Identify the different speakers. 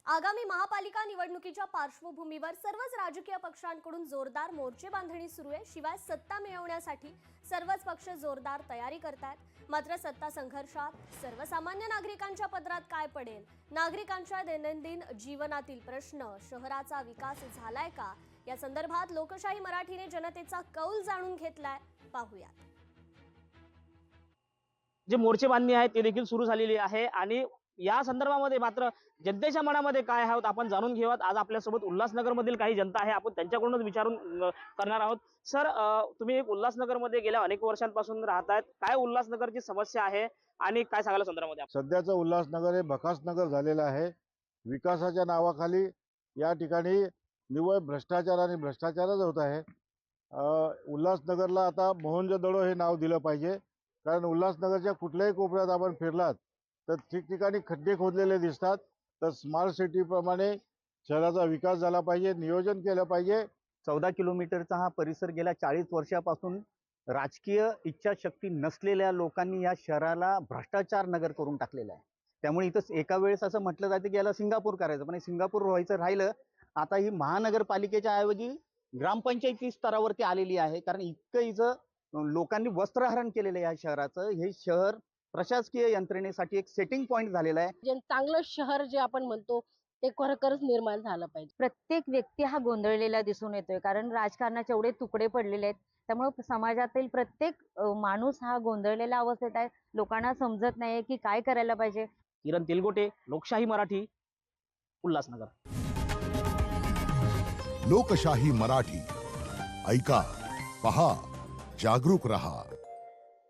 Speaker 1: आगामी महापालिका निवडणुकीच्या पार्श्वभूमीवर सर्वच राजकीय पक्षांकडून जोरदार मोर्चे बांधणी सुरू आहे। शिवाय सत्ता मिळवण्यासाठी सर्वच पक्ष जोरदार तयारी करतात। मात्र सत्ता संघर्षात सर्वसामान्य नागरिकांच्या पदरात काय पडेल, नागरिकांच्या दैनंदिन जीवनातील प्रश्न, शहराचा विकास झालाय का, या संदर्भात लोकशाही मराठीने जनतेचा कौल जाणून घेतलाय। पाहूयात।
Speaker 2: जे मोर्चे बांधणी आहे ते देखील सुरू झालेली आहे आणि या संदर्भामध्ये मात्र जनतेच्या मनामध्ये काय आहे आपण जाणून घेऊयात। आज आपल्यासोबत उल्हासनगर मधील काही जनता आहे, आपण त्यांच्याकडूनच विचारून करणार आहोत। सर, तुम्ही उल्हासनगर मध्ये गेल्या अनेक वर्षांपासून राहतायत, काय उल्हासनगरची समस्या आहे आणि काय सांगायला संदर्भामध्ये?
Speaker 3: सध्याचं उल्हासनगर हे भकासनगर झालेलं आहे। विकासाच्या नावाखाली या ठिकाणी निव्वळ भ्रष्टाचार आणि भ्रष्टाचारच होत आहे। उल्हासनगरला आता मोहनजोदडो हे नाव दिलं पाहिजे, कारण उल्हासनगरच्या कुठल्याही कोपऱ्यात आपण फिरलात तर ठिकठिकाणी खड्डे खोदलेले दिसतात। तर स्मार्ट सिटी प्रमाणे शहराचा विकास झाला पाहिजे, नियोजन केलं पाहिजे।
Speaker 4: 14 किलोमीटरचा हा परिसर गेल्या 40 वर्षापासून राजकीय इच्छाशक्ती नसलेल्या लोकांनी या शहराला भ्रष्टाचार नगर करून टाकलेला आहे। त्यामुळे इथं एका वेळेस असं म्हटलं जातं की याला सिंगापूर करायचं, पण सिंगापूर व्हायचं राहिलं। आता ही महानगरपालिकेच्या ऐवजी ग्रामपंचायती स्तरावरती आलेली आहे, कारण इतकं इथं लोकांनी वस्त्रहरण केलेलं आहे। या शहराचं हे शहर प्रशासकीय यंत्रणेसाठी एक सेटिंग पॉइंट झालेला आहे।
Speaker 5: जे चांगलं शहर जे आपण म्हणतो ते खरोखरच निर्माण झालं पाहिजे।
Speaker 6: प्रत्येक व्यक्ती हा गोंधळलेला दिसून येतोय, कारण राजकारणाचे एवढे तुकडे पडलेले आहेत। त्यामुळे समाजातील प्रत्येक माणूस हा गोंधळलेला अवस्थेत आहे। लोकांना समजत नाहीये की काय करायला पाहिजे।
Speaker 2: किरण तेलगोटे, लोकशाही मराठी, उल्हासनगर।
Speaker 7: लोकशाही मराठी, ऐका, पहा, जागरूक रहा।